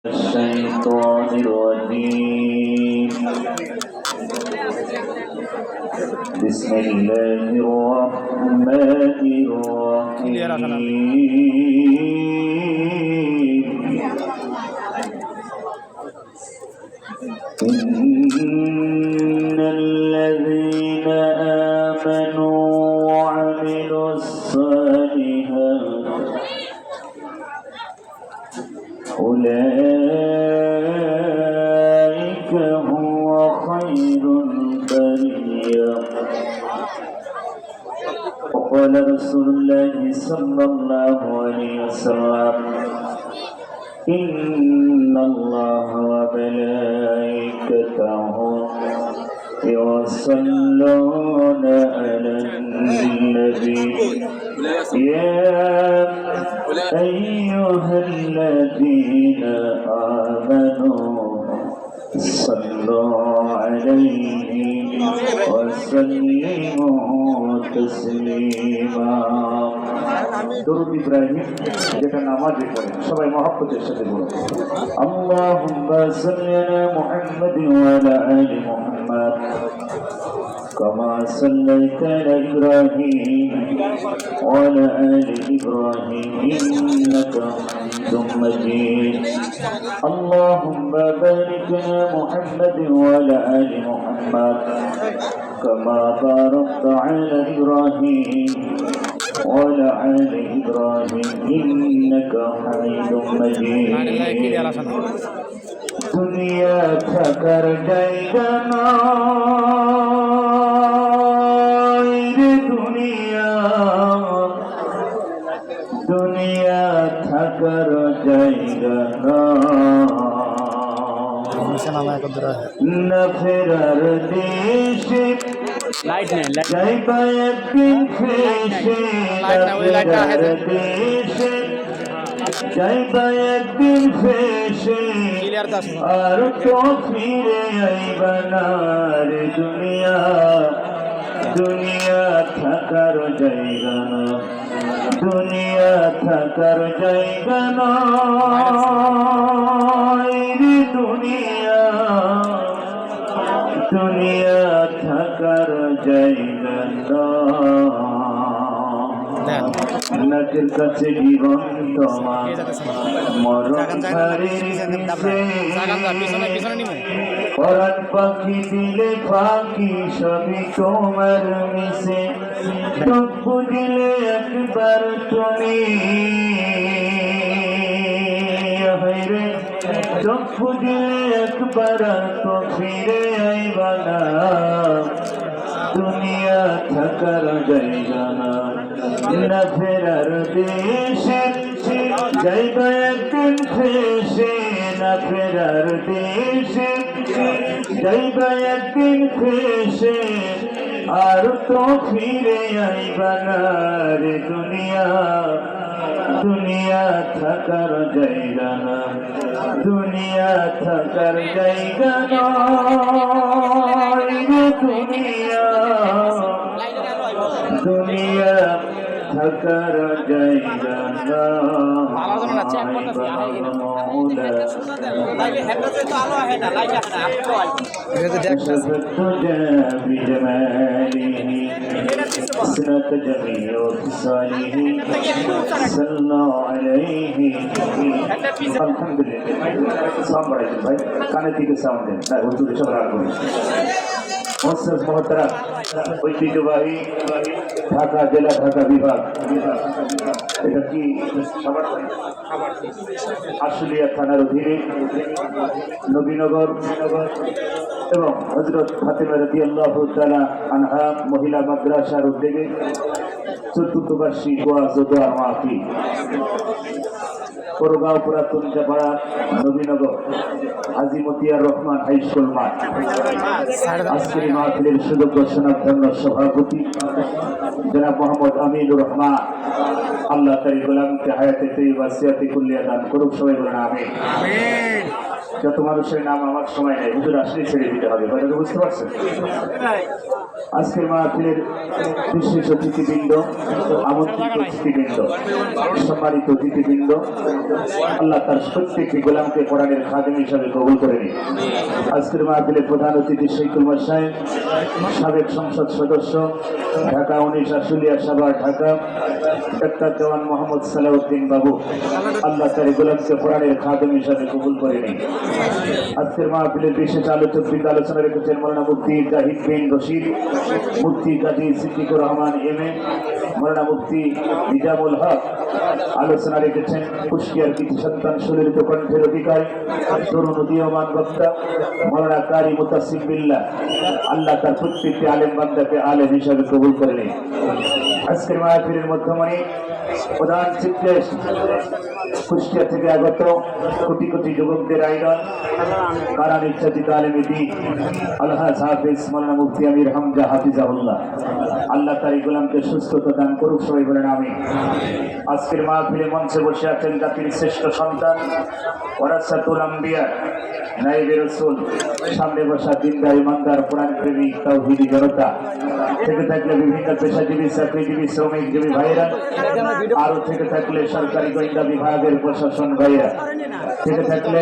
الشيطان الرجيم بسم الله الرحمن الرحيم إن الذين آمنوا وعملوا الصالحات أولئك هو خير البرية. وقال رسول الله صلى الله عليه وسلم إن الله وملائكته يصلون على النبي يا أيها الذين آمنوا صلوا عليه وسلموا تسليما. দরুদ ইব্রাহিম যেটা নামাজে পড়ে সবাই মহব্বতের সাথে বলুন আল্লাহুম্মা সাল্লি আলা মুহাম্মাদ ওয়া আলা আলি মুহাম্মাদ كما صليت على إبراهيم وعلى آل إبراهيم إنك حميد مجيد. اللهم بارك على محمد وعلى آل محمد كما باركت على إبراهيم وعلى آل إبراهيم إنك حميد مجيد. দুনিয়া থাকার জায়গা নয় রে দুনিয়া, দুনিয়া থাকার জায়গা না ফেরার দেশে যাইবা একদিন ফেসে, ফেরার দেশে যাইবা একদিন ফেসে আর তো ফিরে আইবা না রে দুনিয়া, দুনিয়া থাকার জায়গা না, দুনিয়া থাকার জায়গা নয় রে দুনিয়া, দুনিয়া থাকার জায়গা নয়। নাকের কাছে জীবন তোমার মরণ পরাণ পাখি দিলে ফাঁকি সবই তোমার মিশে, চক্ষু দিলে একবার তুমি রে, চক্ষু দিলে একবার তো ফিরে আইবা না, দুনিয়া থাকার জায়গা না, না ফেরার দেশে যাইবা একদিন ফেসে, না ফেরার দেশে যাইবা একদিন ফেসে আর তো ফিরে আইবা না রে দুনিয়া, দুনিয়া থাকার জায়গা না, দুনিয়া থাকার জায়গা নয় রে দুনিয়া, দুনিয়া থাকার জায়গা না। ভাই কানে থেকে সাউন্ড দেন, সব রাখুন। ঐতিহ্যবাহী ঢাকা জেলা ঢাকা বিভাগ, এটা কি আশুলিয়া থানার অধীনে নবীনগর এবং হযরত ফাতেমা রাদিয়াল্লাহু তাআলা আনহা মহিলা মাদ্রাসার উদ্যোগে চতুর্থ বার্ষিক ওয়াজ ও দোয়া মাহফিল করগাঁও পুরাতন জাপাড়া নবীনগর হাজী মতিয়ার রহমান হাই স্কুল মাঠ। আজকের মাহফিলের সুযোগ্য সনাতন সভাপতি জনাব মোহাম্মদ আমিনুর রহমান, আল্লাহ তাআলা গোলামকে হায়াতে তৈয়বা সিয়াতে কুল্লিয়া দান করুক, সবাই বলেন আমিন। যত মানুষের নাম আমার সময় নেই, হুজুর আসলে ছেড়ে দিতে হবে, কথাটা বুঝতে পারছেন? আজকের মাহফিলের বিশেষ অতিথিবৃন্দ, আমন্ত্রিত অতিথিবৃন্দ, সম্মানিত অতিথিবৃন্দ, আল্লাহ তার প্রত্যেকটি গোলামকে কোরআনের খাদেম হিসাবে কবুল করে নিন। আজকের মাহফিলের প্রধান অতিথি শৈখুল সাহেব, সাবেক সংসদ সদস্য, ঢাকা 19 আশুলিয়া সাভার ঢাকা, ডাক্তার দেওয়ান মোহাম্মদ সালাউদ্দিন বাবু, আল্লাহ তার গোলামকে কোরআনের খাদেম হিসাবে কবুল করে নিন। আজকের মাহফিলের বিশেষ আলোচক আলোচনা রেখেছেন মৌলানা মুফতি জাহিদ বিন রশিদ, মুফতি কাজী সিদ্দিকুর রহমান এম.এ, মৌলানা মুফতি নিজামুল হক। আলোচনা রেখেছেন কুষ্টিয়ার কৃতি সন্তান সুললিত কণ্ঠের অধিকারী, তরুণ উদীয়মান বক্তা মৌলানা কারি মুতাসিম বিল্লাহ, আল্লাহ তার প্রত্যেকটি আলেম বান্দাকে আলেম হিসাবে কবুল করে নিন। আজকের মাহফিলের মধ্যমণি প্রধান চিত্রেশ, কুষ্টিয়া থেকে আগত কোটি কোটি যুবকদের আইডল, কারা নির্যাতিত আলেমে দ্বীন আলহাজ হাফিজ মৌলানা মুফতি আমির হামজা হাফিজাহুল্লাহ, আল্লাহ তার এই গোলামকে সুস্থতা দান করুক, সবাই বলেন আমিন। আজকের মাহফিলে মঞ্চে বসে আছেন জাতির শ্রেষ্ঠ সন্তান, ওয়ারাসাতুল আম্বিয়া, নায়েবে রাসূল, সামনে বসা দিনদার ইমানদার কোরআন প্রেমিক তাওহীদি জনতা, থেকে থাকলে বিভিন্ন পেশাজীবী চাকরিজীবী শ্রমিকজীবী ভাইয়েরা, আরো থেকে থাকলে সরকারি গোয়েন্দা বিভাগের প্রশাসন ভাইয়েরা, থেকে থাকলে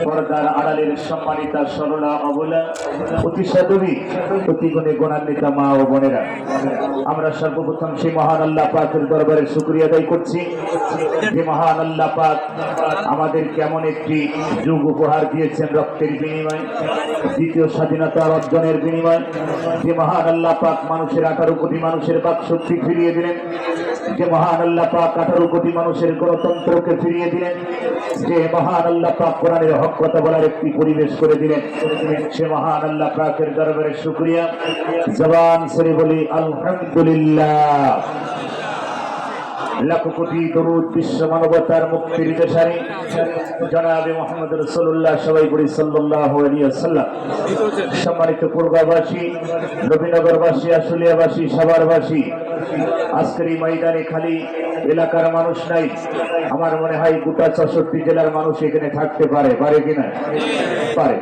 পর্দার আড়ালের সম্মানিতা সরলা অবলা অতি সাধবী অতি গুণে গুণান্বিত মা ও বোনেরা, আমরা সর্বপ্রথম সেই মহান আল্লাহ পাকের দরবারে শুকরিয়া আদায় করছি যে মহান আল্লাহ পাক আমাদের কেমন একটি যুগ উপহার দিয়েছেন রক্তের বিনিময়, দ্বিতীয় স্বাধীনতা অর্জনের বিনিময়। যে মহান আল্লাহ পাক মানুষের 18 কোটি মানুষের বাক শক্তি ফিরিয়ে দিলেন, যে মহান আল্লাহ পাক 18 কোটি মানুষের গণতন্ত্রকে ফিরিয়ে দিলেন, যে মহান আল্লাহ পাক কোরআনের হক কথা বলার একটি পরিবেশ করে দিলেন, সে মহান আল্লাহ পাকের দরবারে শুকরিয়া। জবান ছেড়ে বলি আলহামদুলিল্লাহ। লাখ কোটি দরুদ বিশ্ব মানবতার মুক্তির দেশারি জনাবে মুহাম্মদ রাসূলুল্লাহ, সবাই পড়ি সাল্লাল্লাহু আলাইহি ওয়াসাল্লাম। সম্মানিত পূর্ববাসী, নবীনগরবাসী, আশুলিয়াবাসী, সাভারবাসী, আজকের এই ময়দানে খালি এলাকার মানুষ নাই, আমার মনে হয় গোটা 64 জেলার মানুষ এখানে থাকতে পারে, পারে কিনা? পারে,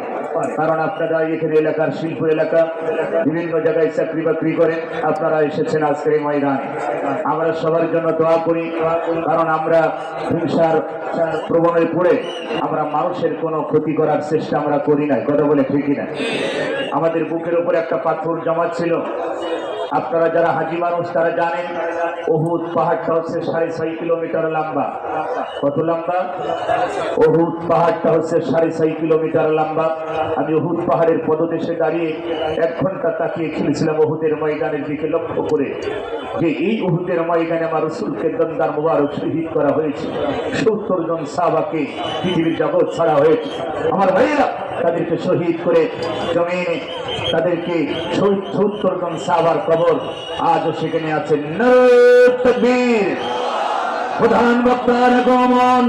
কারণ আপনারা এখানে এলাকার শিল্প এলাকা, বিভিন্ন জায়গায় চাকরি বাকরি করেন, আপনারা এসেছেন আজকের এই ময়দানে। আমরা সবার জন্য দোয়া করি, কারণ আমরা হিংসার প্রবণতায় পড়ে আমরা মানুষের কোনো ক্ষতি করার চেষ্টা আমরা করি না, কথা বলে ঠিকই না? আমাদের বুকের উপর একটা পাথর জমা ছিল, আপনারা যারা হাজি মানুষ তারা জানেন উহুদ পাহাড়টা হচ্ছে 6.5 কিলোমিটার লম্বা। কত লম্বা? উহুদ পাহাড়টা হচ্ছে 6.5 কিলোমিটার লম্বা। আমি উহুদ পাহাড়ের পদদেশে দাঁড়িয়ে 1 ঘন্টা তাকিয়ে খেলেছিলাম উহুদের ময়দানের দিকে লক্ষ্য করে, যে এই উহুদের ময়দানে আমার রাসূলকে দন্দার মুবারক শহীদ করা হয়েছে, 70 জন সাহাবাকে পৃথিবীর জগৎ ছাড়া হয়েছে। আমার ভাইয়েরা তাদেরকে শহীদ করে জমিনে তাদেরকে 70 জন সাহাবার কবর আজও সেখানে আছে। নারে তাকবীর। প্রধান বক্তার আগমন।